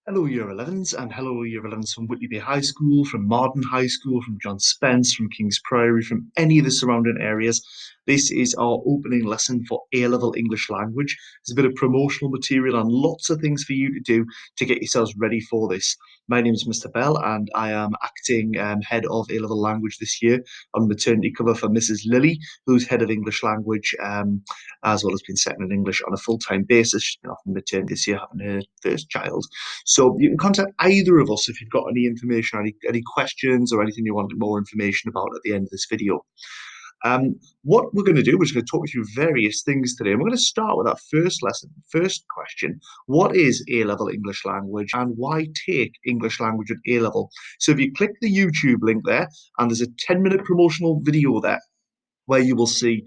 Hello Year 11s and hello Year 11s from Whitley Bay High School, from Marden High School, from John Spence, from King's Priory, from any of the surrounding areas. This is our opening lesson for A-Level English Language. There's a bit of promotional material and lots of things for you to do to get yourselves ready for this. My name is Mr. Bell and I am acting head of A-Level Language this year on maternity cover for Mrs. Lilly, who's head of English Language, as well as being second in English on a full-time basis. She's been off on maternity this year, having her first child. So you can contact either of us if you've got any information, any questions, or anything you want more information about at the end of this video. What we're going to do, we're just going to talk you through various things today. And we're going to start with our first lesson, first question. What is A-Level English Language and why take English Language at A-Level? So if you click the YouTube link there, and there's a 10-minute promotional video there, where you will see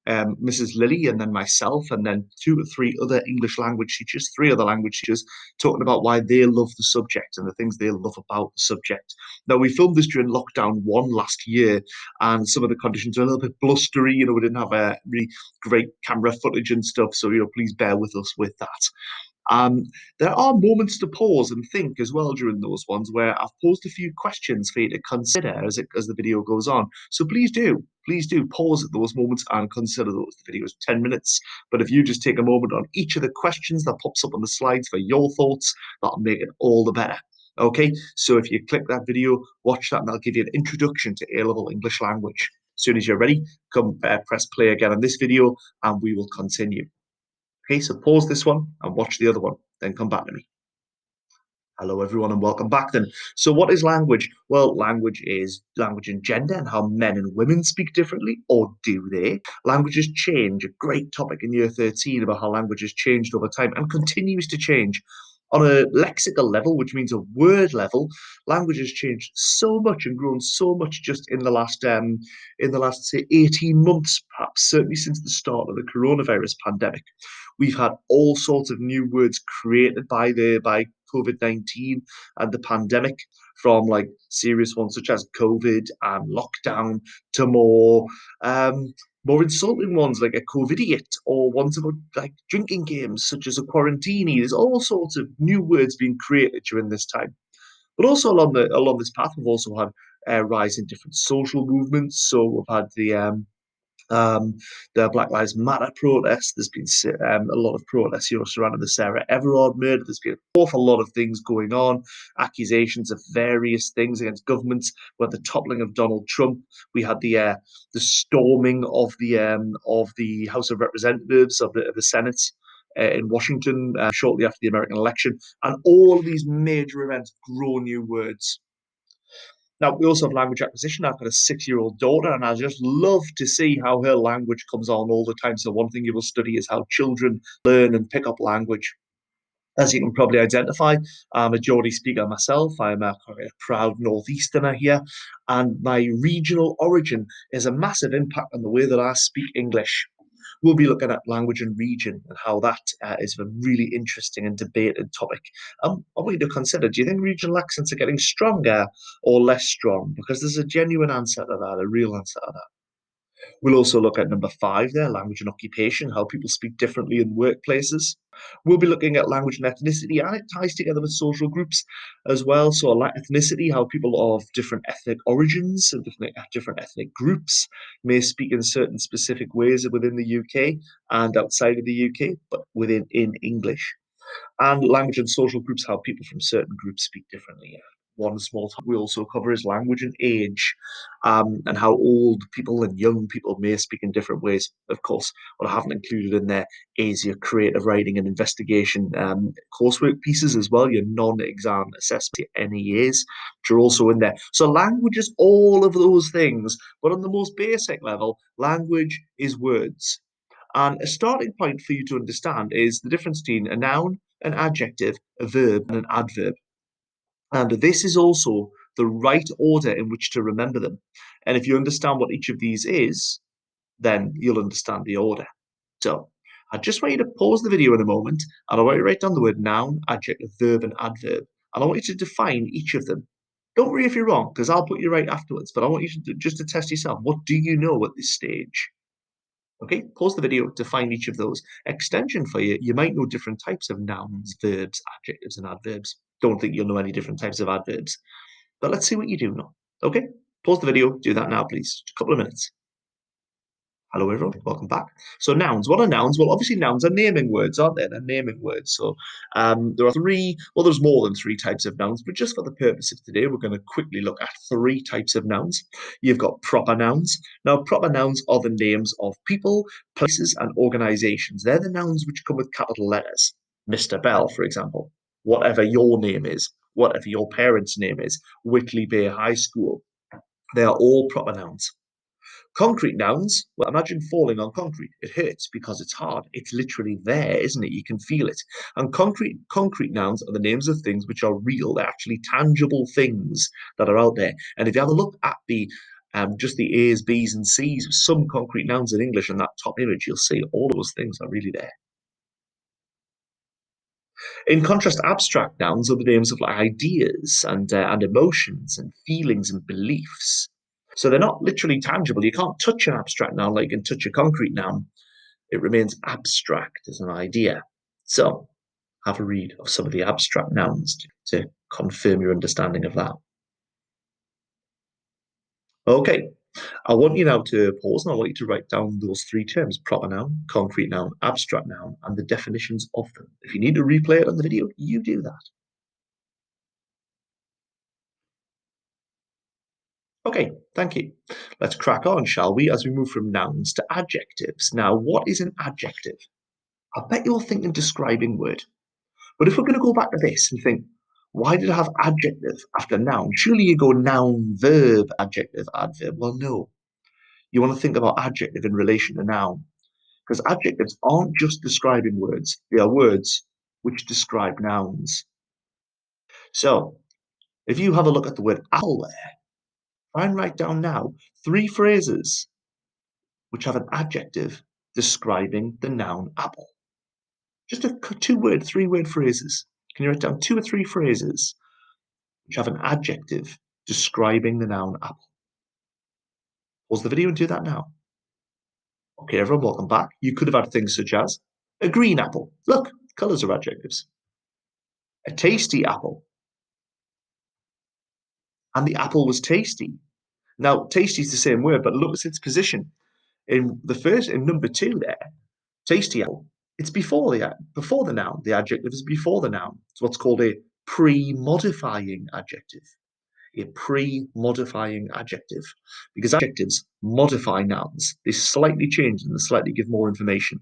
Mrs. Lilly and then myself and then 2 or 3 other English language teachers, 3 other language teachers, talking about why they love the subject and the things they love about the subject. Now, we filmed this during lockdown 1 last year, and some of the conditions are a little bit blustery. We didn't have a really great camera footage and stuff, so please bear with us with that. Um, there are moments to pause and think as well during those ones where I've posed a few questions for you to consider as the video goes on. So please do pause at those moments and consider those. The video is 10 minutes, but if you just take a moment on each of the questions that pops up on the slides for your thoughts, that'll make it all the better. Okay, so if you click that video, watch that, and that'll give you an introduction to A-Level English Language. As soon as you're ready, come press play again on this video, and we will continue. Okay, so pause this one and watch the other one, then come back to me. Hello, everyone, and welcome back then. So what is language? Well, language is language and gender and how men and women speak differently, or do they? Languages change, a great topic in year 13 about how language has changed over time and continues to change. On a lexical level, which means a word level, language has changed so much and grown so much just in the last say 18 months, perhaps certainly since the start of the coronavirus pandemic. We've had all sorts of new words created by COVID-19 and the pandemic, from like serious ones such as COVID and lockdown to more insulting ones like a COVIDiot, or ones about like drinking games such as a quarantini. There's all sorts of new words being created during this time. But also along this path, we've also had a rise in different social movements. So we've had um, the Black Lives Matter protests. There's been a lot of protests surrounding the Sarah Everard murder. There's been an awful lot of things going on, accusations of various things against governments. We had the toppling of Donald Trump. We had the storming of the House of Representatives of the Senate. In Washington, shortly after the American election, and all of these major events grow new words. Now, we also have language acquisition. I've got a 6-year-old daughter, and I just love to see how her language comes on all the time. So, one thing you will study is how children learn and pick up language. As you can probably identify, I'm a Geordie speaker myself. I'm a proud Northeasterner here, and my regional origin is a massive impact on the way that I speak English. We'll be looking at language and region and how that is a really interesting and debated topic. I want you to consider, do you think regional accents are getting stronger or less strong? Because there's a genuine answer to that, a real answer to that. We'll also look at number 5 there, language and occupation, how people speak differently in workplaces. We'll be looking at language and ethnicity, and it ties together with social groups as well. So, like ethnicity, how people of different ethnic origins and different ethnic groups may speak in certain specific ways within the UK and outside of the UK, but in English. And language and social groups, how people from certain groups speak differently. One small topic we also cover is language and age, and how old people and young people may speak in different ways. Of course, what I haven't included in there is your creative writing and investigation coursework pieces as well, your non-exam assessment NEAs, which are also in there. So language is all of those things, but on the most basic level, language is words. And a starting point for you to understand is the difference between a noun, an adjective, a verb, and an adverb. And this is also the right order in which to remember them. And if you understand what each of these is, then you'll understand the order. So I just want you to pause the video in a moment, and I want you to write down the word noun, adjective, verb, and adverb. And I want you to define each of them. Don't worry if you're wrong, because I'll put you right afterwards. But I want you to just to test yourself. What do you know at this stage? Okay, pause the video to find each of those. Extension for you, you might know different types of nouns, verbs, adjectives, and adverbs. don't think you'll know any different types of adverbs. But let's see what you do know. Okay, pause the video, do that now, please. Just a couple of minutes. Hello everyone, welcome back. So nouns, what are nouns? Well, obviously nouns are naming words, aren't they? They're naming words. So there are three, well, there's more than three types of nouns, but just for the purpose of today, we're going to quickly look at three types of nouns. You've got proper nouns. Now, proper nouns are the names of people, places, and organizations. They're the nouns which come with capital letters. Mr. Bell, for example, whatever your name is, whatever your parents' name is, Whitley Bay High School. They are all proper nouns. Concrete nouns, well, imagine falling on concrete. It hurts because it's hard. It's literally there, isn't it? You can feel it. And concrete nouns are the names of things which are real. They're actually tangible things that are out there. And if you have a look at the just the A's, B's, and C's of some concrete nouns in English in that top image, you'll see all those things are really there. In contrast, abstract nouns are the names of like ideas and emotions and feelings and beliefs. So they're not literally tangible. You can't touch an abstract noun like you can touch a concrete noun. It remains abstract as an idea. So have a read of some of the abstract nouns to confirm your understanding of that. Okay, I want you now to pause and I want you to write down those three terms: proper noun, concrete noun, abstract noun, and the definitions of them. If you need to replay it on the video, you do that. Okay, thank you. Let's crack on, shall we, as we move from nouns to adjectives. Now, what is an adjective? I bet you're thinking describing word. But if we're going to go back to this and think, why did I have adjective after noun? Surely you go noun, verb, adjective, adverb. Well, no. You want to think about adjective in relation to noun. Because adjectives aren't just describing words, they are words which describe nouns. So, if you have a look at the word apple there, try and write down now three phrases which have an adjective describing the noun apple. Just a two-word, three-word phrases. Can you write down two or three phrases which have an adjective describing the noun apple? Pause the video and do that now. Okay, everyone, welcome back. You could have had things such as a green apple. Look, colours are adjectives. A tasty apple. And the apple was tasty. Now, tasty is the same word, but look at its position. In number two there, tasty apple, it's before the noun. The adjective is before the noun. It's what's called a pre-modifying adjective. A pre-modifying adjective, because adjectives modify nouns. They slightly change and they slightly give more information.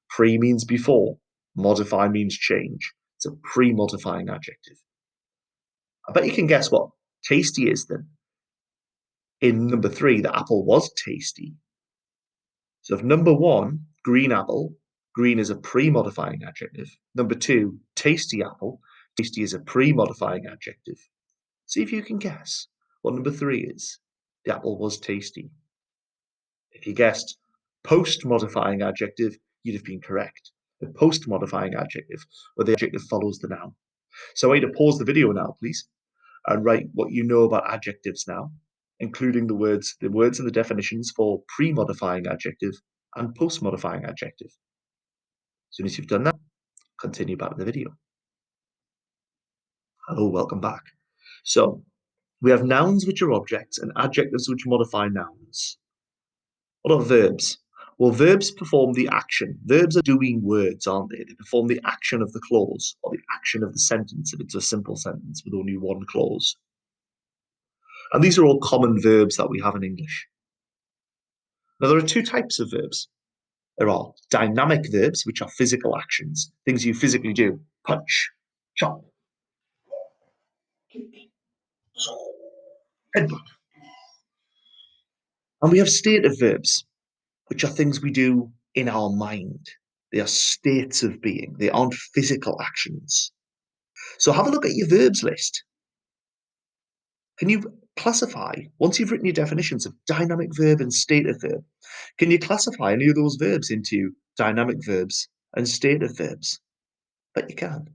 Pre means before, modify means change. It's a pre-modifying adjective. I bet you can guess what tasty is then. In number three, the apple was tasty. So if number one, green apple, green is a pre-modifying adjective. Number two, tasty apple, tasty is a pre-modifying adjective. See if you can guess what number three is. The apple was tasty. If you guessed post-modifying adjective, you'd have been correct. The post-modifying adjective, where the adjective follows the noun. So I want you to pause the video now, please, and write what you know about adjectives now, including the words and the definitions for pre-modifying adjective and post-modifying adjective. As soon as you've done that, continue back to the video. Hello, welcome back. So we have nouns which are objects and adjectives which modify nouns. What are verbs? Well, verbs perform the action. Verbs are doing words, aren't they? They perform the action of the clause or the action of the sentence if it's a simple sentence with only one clause. And these are all common verbs that we have in English. Now, there are two types of verbs. There are dynamic verbs, which are physical actions, things you physically do: punch, chop, headbutt. And we have stative verbs, which are things we do in our mind. They are states of being, they aren't physical actions. So have a look at your verbs list. Can you classify, once you've written your definitions of dynamic verb and stative verb, can you classify any of those verbs into dynamic verbs and stative verbs? Bet you can.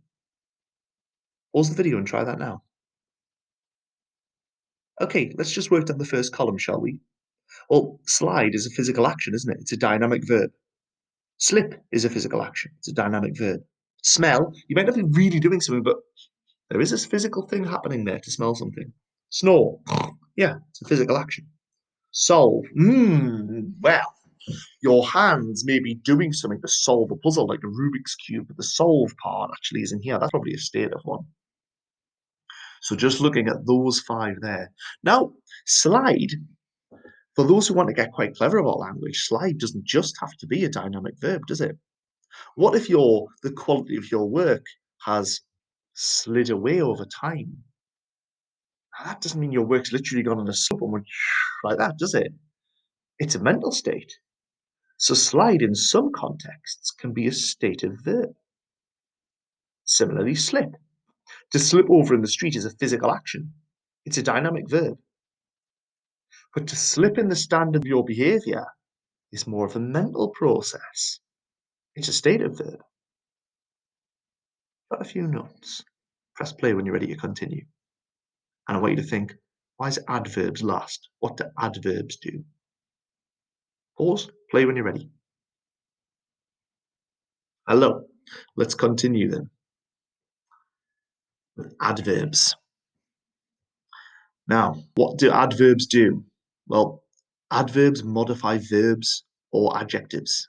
Pause the video and try that now. Okay, let's just work down the first column, shall we? Well, slide is a physical action, isn't it? It's a dynamic verb. Slip is a physical action. It's a dynamic verb. Smell, you might not be really doing something, but There is this physical thing happening there to smell something. Snore. Yeah, it's a physical action. Solve. Well, your hands may be doing something to solve a puzzle like a Rubik's Cube, but the solve part actually isn't here. That's probably a state of one. So just looking at those five there. Now, slide, for those who want to get quite clever about language, slide doesn't just have to be a dynamic verb, does it? What if the quality of your work has slid away over time? Now, that doesn't mean your work's literally gone on a slope and went like that, does it? It's a mental state. So slide in some contexts can be a state of verb. Similarly, slip. To slip over in the street is a physical action. It's a dynamic verb. But to slip in the standard of your behavior is more of a mental process. It's a state of verb. Got a few notes. Press play when you're ready to continue. And I want you to think, why is adverbs last? What do adverbs do? Pause, play when you're ready. Hello, let's continue then with adverbs. Now, what do adverbs do? Well, adverbs modify verbs or adjectives.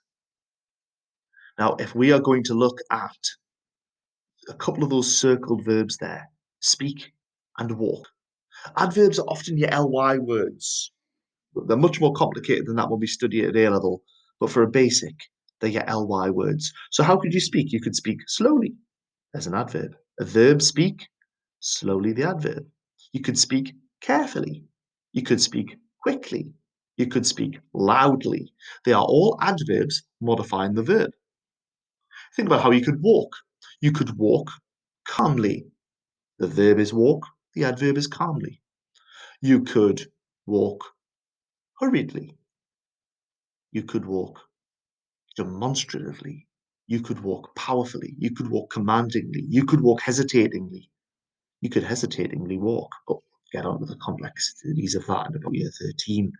Now, if we are going to look at a couple of those circled verbs there, speak and walk. Adverbs are often your ly words. They're much more complicated than that when we study at A level, but for a basic, they're your ly words. So how could you speak? You could speak slowly. There's an adverb. A verb speak, slowly the adverb. You could speak carefully. You could speak quickly. You could speak loudly. They are all adverbs modifying the verb. Think about how you could walk. You could walk calmly. The verb is walk, the adverb is calmly. You could walk hurriedly. You could walk demonstratively. You could walk powerfully. You could walk commandingly. You could walk hesitatingly. You could hesitatingly walk, but get on to the complexities of that in about year 13.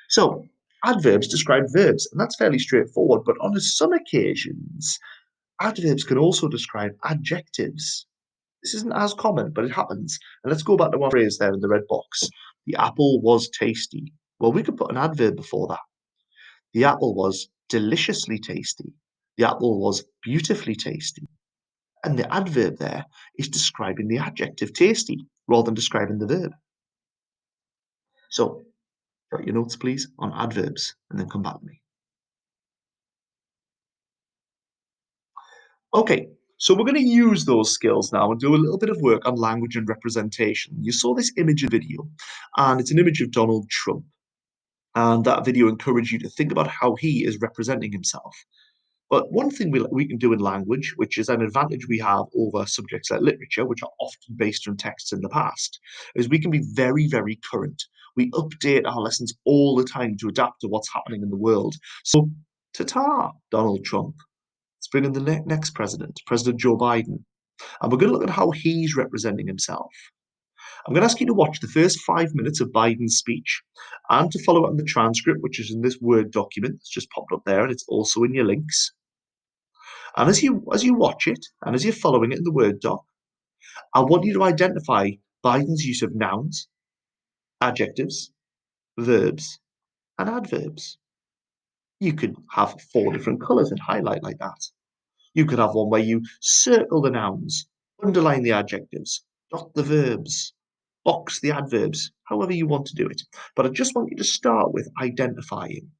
So, adverbs describe verbs, and that's fairly straightforward, but on some occasions, adverbs can also describe adjectives. This isn't as common, but it happens. And let's go back to one phrase there in the red box. The apple was tasty. Well, we could put an adverb before that. The apple was deliciously tasty. The apple was beautifully tasty. And the adverb there is describing the adjective tasty rather than describing the verb. So, jot your notes, please, on adverbs and then come back to me. Okay, so we're going to use those skills now and do a little bit of work on language and representation. You saw this image in video, and it's an image of Donald Trump. And that video encouraged you to think about how he is representing himself. But one thing we can do in language, which is an advantage we have over subjects like literature, which are often based on texts in the past, is we can be very, very current. We update our lessons all the time to adapt to what's happening in the world. So, ta-ta, Donald Trump. Let's bring in the next president, President Joe Biden. And we're going to look at how he's representing himself. I'm going to ask you to watch the first 5 minutes of Biden's speech and to follow it on the transcript, which is in this Word document that's just popped up there, and it's also in your links. And as you watch it, and as you're following it in the Word doc, I want you to identify Biden's use of nouns, adjectives, verbs, and adverbs. You could have 4 different colours and highlight like that. You could have one where you circle the nouns, underline the adjectives, dot the verbs, box the adverbs, however you want to do it. But I just want you to start with identifying.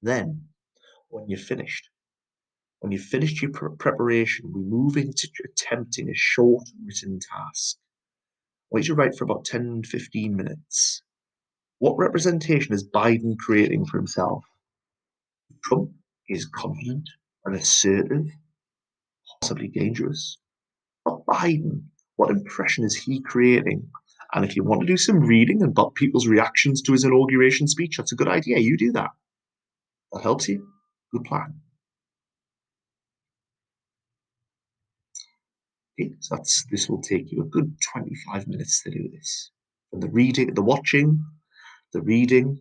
Then, when you're finished, when you've finished your preparation, we move into attempting a short written task. I want you to write for about 10, 15 minutes. What representation is Biden creating for himself? Trump is confident and assertive, possibly dangerous. But Biden, what impression is he creating? And if you want to do some reading about people's reactions to his inauguration speech, that's a good idea. You do that. That helps you. Good plan. Okay, so this will take you a good 25 minutes to do this. And the reading, the watching, the reading,